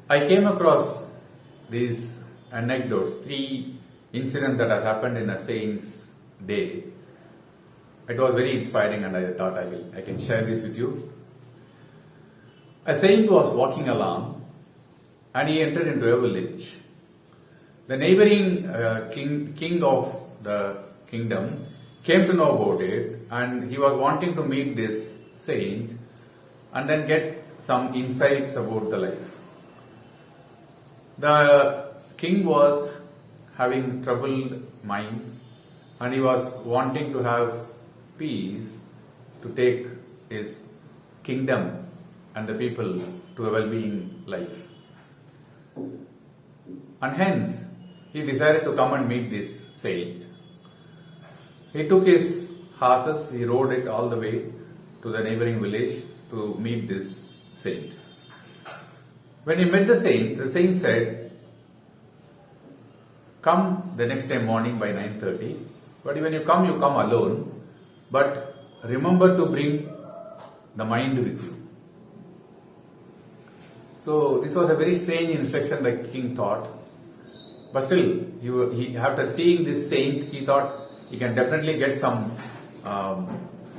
I came across these anecdotes, three incidents that have happened in a saint's day. It was very inspiring and I thought I can share this with you. A saint was walking along and he entered into a village. The neighboring king of the kingdom came to know about it and he was wanting to meet this saint and then get some insights about the life. The king was having troubled mind and he was wanting to have peace to take his kingdom and the people to a well-being life. And hence, he decided to come and meet this saint. He took his horses, he rode it all the way to the neighboring village to meet this saint. When he met the saint said, "Come the next day morning by 9:30, but when you come alone, but remember to bring the mind with you." So this was a very strange instruction the king thought, but still, after seeing this saint, he thought he can definitely get some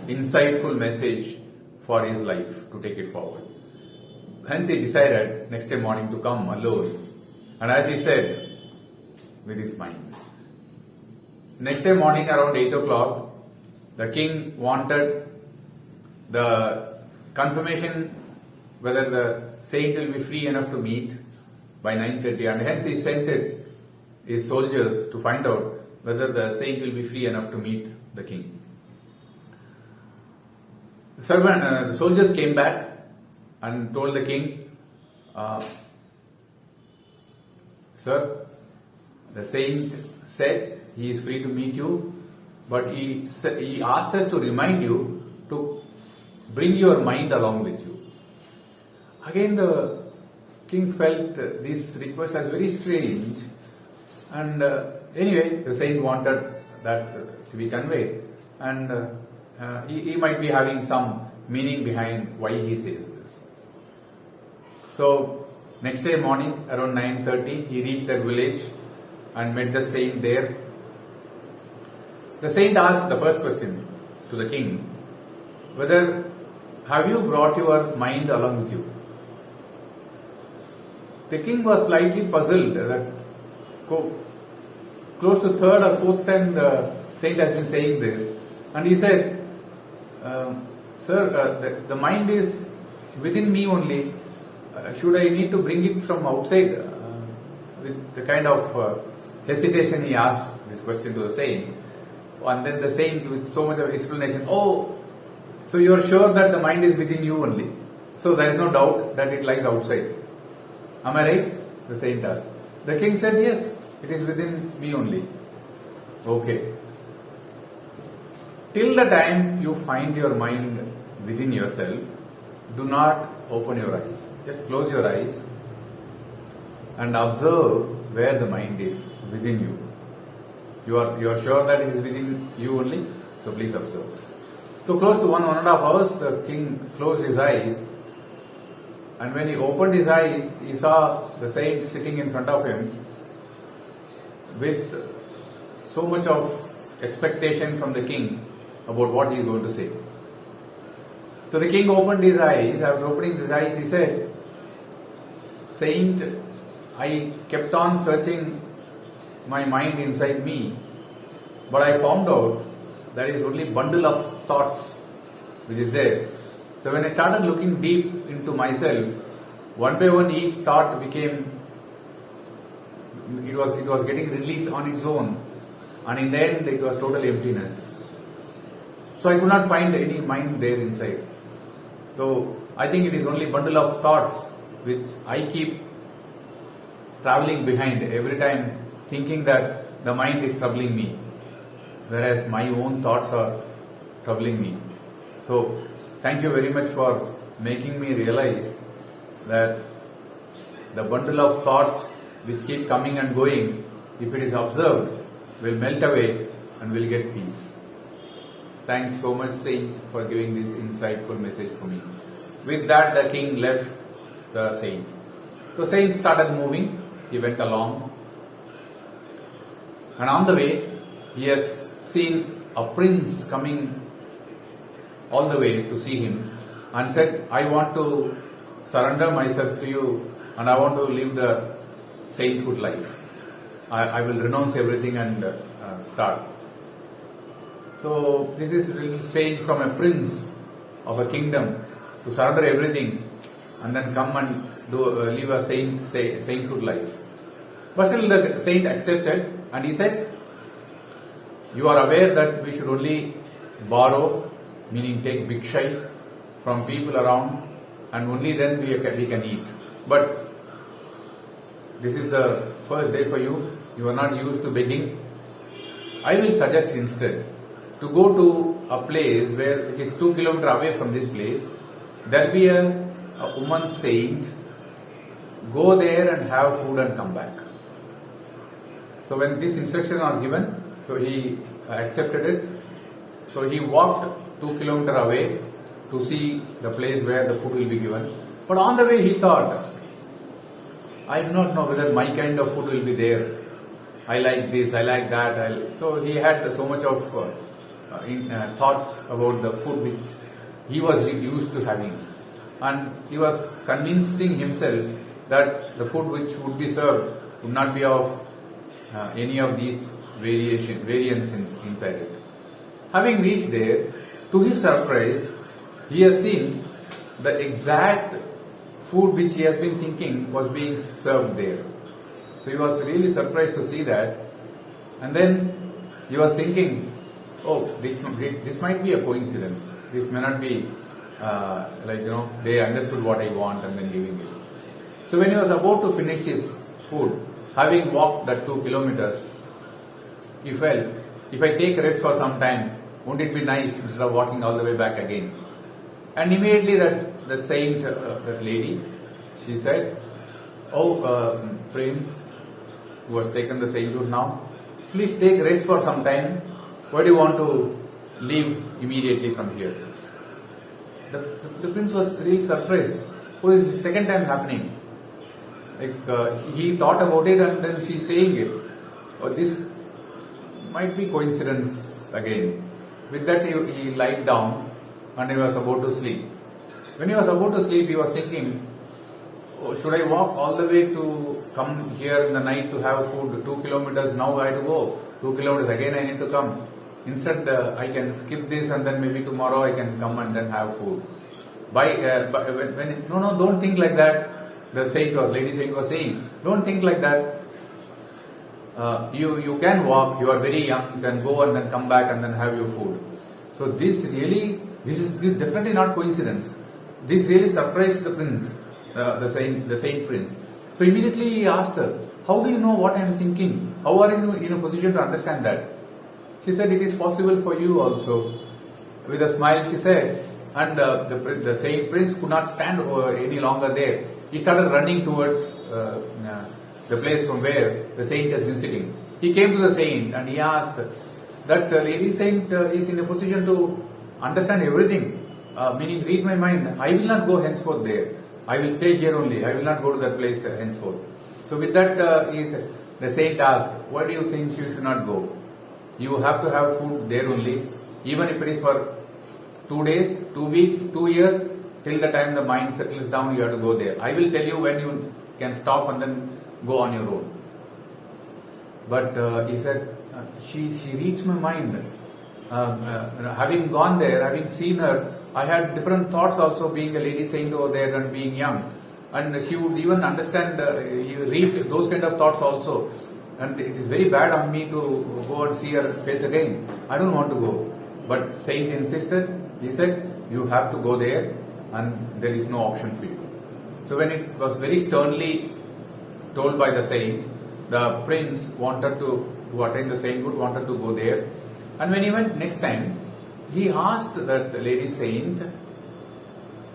insightful message for his life to take it forward. Hence he decided next day morning to come alone, and as he said, with his mind. Next day morning around 8 o'clock, the king wanted the confirmation whether the saint will be free enough to meet by 9:30, and hence he sent his soldiers to find out whether the saint will be free enough to meet the king. The soldiers came back and told the king, "Sir, the saint said he is free to meet you, but he asked us to remind you to bring your mind along with you." Again, the king felt this request as very strange, and anyway, the saint wanted that to be conveyed, and he might be having some meaning behind why he says this. So, next day morning around 9:30, he reached that village and met the saint there. The saint asked the first question to the king, whether have you brought your mind along with you? The king was slightly puzzled that close to third or fourth time the saint has been saying this, and he said, "Sir, the mind is within me only. Should I need to bring it from outside?" With the kind of hesitation he asked this question to the saint, and then the saint with so much of explanation, "Oh, so you are sure that the mind is within you only, so there is no doubt that it lies outside. Am I right?" the saint asked. The king said, "Yes, it is within me only." Okay. Till the time you find your mind within yourself, do not open your eyes. Just close your eyes and observe where the mind is within you. You are sure that it is within you only, so please observe. So close to 1.5 hours, the king closed his eyes, and when he opened his eyes, he saw the saint sitting in front of him with so much of expectation from the king about what he is going to say. So the king opened his eyes. After opening his eyes, he said, "Saint, I kept on searching my mind inside me, but I found out that is only bundle of thoughts which is there. So when I started looking deep into myself, one by one each thought became, it was getting released on its own, and in the end it was total emptiness. So I could not find any mind there inside. So I think it is only bundle of thoughts which I keep traveling behind every time, thinking that the mind is troubling me, whereas my own thoughts are troubling me. So thank you very much for making me realize that the bundle of thoughts which keep coming and going, if it is observed, will melt away and will get peace." Thanks so much, Saint, for giving this insightful message for me. With that, the king left the saint. So saint started moving, he went along, and on the way he has seen a prince coming all the way to see him and said, I want to surrender myself to you and I want to live the sainthood life. I will renounce everything and start. So this is really strange from a prince of a kingdom to surrender everything and then come and live a sainthood life. But still the saint accepted and he said, you are aware that we should only borrow, meaning take bhikshai from people around, and only then we can eat. But this is the first day for you, you are not used to begging. I will suggest instead to go to a place which is 2 kilometers away from this place. There will be a woman saint. Go there and have food and come back. So when this instruction was given, so he accepted it. So he walked 2 kilometers away to see the place where the food will be given. But on the way he thought, I do not know whether my kind of food will be there. I like this, I like that. So he had so much of thoughts about the food which he was used to having. And he was convincing himself that the food which would be served would not be of any of these variants inside it. Having reached there, to his surprise, he has seen the exact food which he has been thinking was being served there. So he was really surprised to see that. And then he was thinking, oh, this might be a coincidence. This may not be they understood what I want and then giving it. So when he was about to finish his food, having walked that 2 kilometers, he felt, if I take rest for some time, won't it be nice instead of walking all the way back again? And immediately the saint, that lady, she said, oh prince, who has taken the sainthood now, please take rest for some time. Why do you want to leave immediately from here? The prince was really surprised. Oh, this is the second time happening. He thought about it and then she's saying it. Oh, this might be coincidence again. With that he lied down and he was about to sleep. When he was about to sleep, he was thinking, oh, should I walk all the way to come here in the night to have food? 2 kilometers, now I have to go. 2 kilometers, again I need to come. Instead, I can skip this and then maybe tomorrow I can come and then have food. No, don't think like that. The lady saint was saying, don't think like that. You can walk, you are very young, you can go and then come back and then have your food. So this is definitely not coincidence. This really surprised the prince, the saint prince. So immediately he asked her, how do you know what I am thinking? How are you in a position to understand that? She said, it is possible for you also. With a smile she said, and the saint prince could not stand any longer there. He started running towards the place from where the saint has been sitting. He came to the saint and he asked that lady saint is in a position to understand everything, meaning read my mind. I will not go henceforth there. I will stay here only. I will not go to that place henceforth. So with that, the saint asked, why do you think you should not go? You have to have food there only, even if it is for 2 days, 2 weeks, 2 years, till the time the mind settles down, you have to go there. I will tell you when you can stop and then go on your own. But he said, she reads my mind. Having gone there, having seen her, I had different thoughts also, being a lady saint over there and being young. And she would even understand, read those kind of thoughts also. And it is very bad on me to go and see her face again. I don't want to go. But saint insisted. He said, you have to go there and there is no option for you. So when it was very sternly told by the saint, the prince wanted to attain the sainthood, wanted to go there. And when he went next time, he asked that lady saint,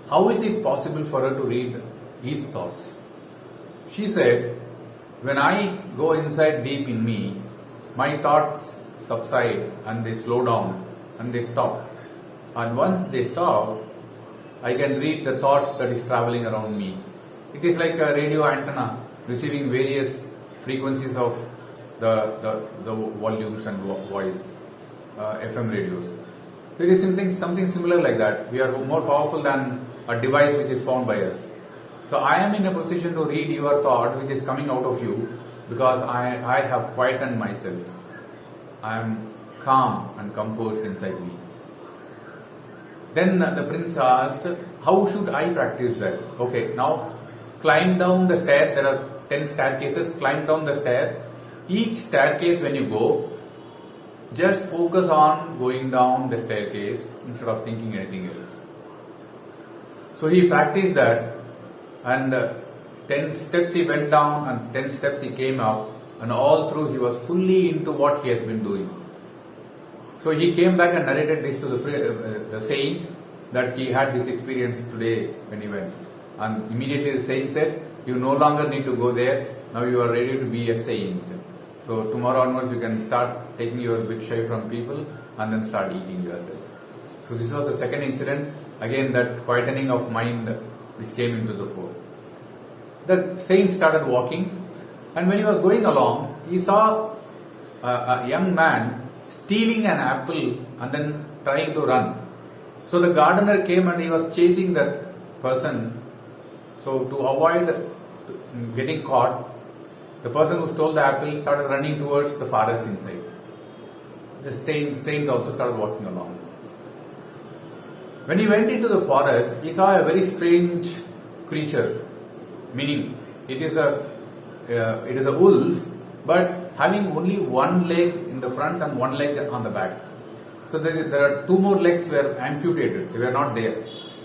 how is it possible for her to read his thoughts? She said, when I go inside deep in me, my thoughts subside and they slow down and they stop. And once they stop, I can read the thoughts that is traveling around me. It is like a radio antenna receiving various frequencies of the volumes and voice, FM radios. So it is something similar like that. We are more powerful than a device which is found by us. So I am in a position to read your thought which is coming out of you because I have quietened myself. I am calm and composed inside me. Then the prince asked, how should I practice that? Okay, now climb down the stair. There are 10 staircases. Climb down the stair. Each staircase when you go, just focus on going down the staircase instead of thinking anything else. So he practiced that, and 10 steps he went down and 10 steps he came up, and all through he was fully into what he has been doing. So he came back and narrated this to the saint, that he had this experience today when he went. And immediately the saint said, you no longer need to go there, now you are ready to be a saint. So tomorrow onwards you can start taking your bhiksha from people and then start eating yourself. So this was the second incident, again that quietening of mind which came into the fore. The saint started walking, and when he was going along, he saw a young man stealing an apple and then trying to run. So the gardener came and he was chasing that person. So to avoid getting caught, the person who stole the apple started running towards the forest inside. The saint also started walking along. When he went into the forest, he saw a very strange creature, meaning it is a wolf, but having only one leg in the front and one leg on the back. So there are two more legs were amputated; they were not there.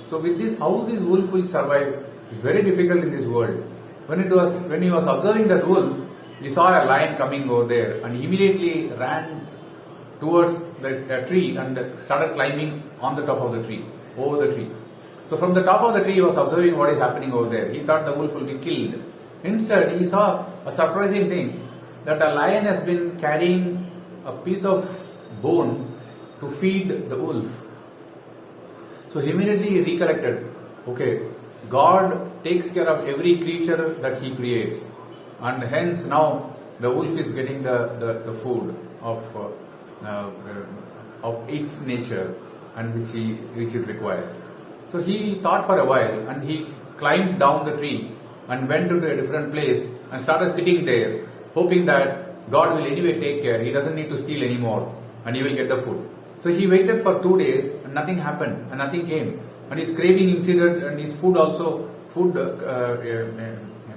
So with this, how this wolf will survive is very difficult in this world. When he was observing that wolf, he saw a lion coming over there, and he immediately ran towards the tree and started climbing on the top of the tree, over the tree. So from the top of the tree, he was observing what is happening over there. He thought the wolf will be killed. Instead, he saw a surprising thing, that a lion has been carrying a piece of bone to feed the wolf. So immediately he recollected, okay, God takes care of every creature that he creates, and hence now the wolf is getting the food of its nature and which it requires. So he thought for a while, and he climbed down the tree and went into a different place and started sitting there, hoping that God will anyway take care. He doesn't need to steal anymore, and he will get the food. So he waited for 2 days, and nothing happened, and nothing came. And his craving incident, and his food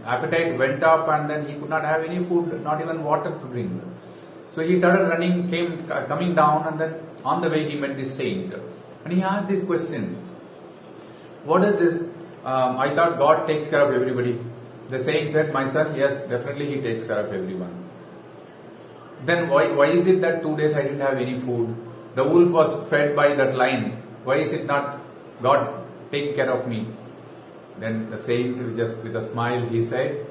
appetite went up, and then he could not have any food, not even water to drink. So he started running, coming down, and then on the way he met this saint, and he asked this question: what is this? I thought God takes care of everybody. The saint said, my son, yes, definitely he takes care of everyone. Then why is it that 2 days I didn't have any food? The wolf was fed by that lion. Why is it not God take care of me? Then the saint, just with a smile, he said,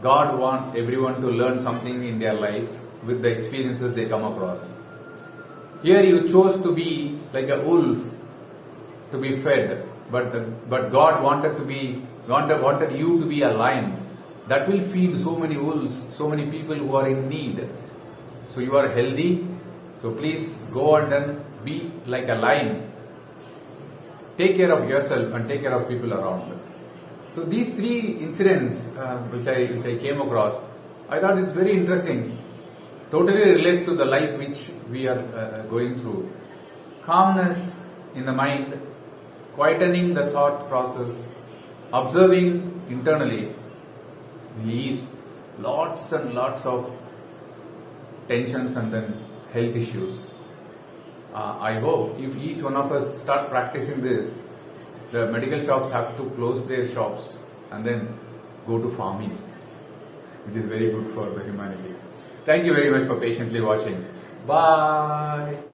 God wants everyone to learn something in their life with the experiences they come across. Here you chose to be like a wolf, to be fed, but God wanted you to be a lion that will feed so many wolves, so many people who are in need. So you are healthy, so please go and then be like a lion. Take care of yourself and take care of people around. So these three incidents which I came across, I thought it's very interesting. Totally relates to the life which we are going through. Calmness in the mind, quietening the thought process, observing internally, release lots and lots of tensions and then health issues. I hope if each one of us start practicing this, the medical shops have to close their shops and then go to farming, which is very good for the humanity. Thank you very much for patiently watching. Bye.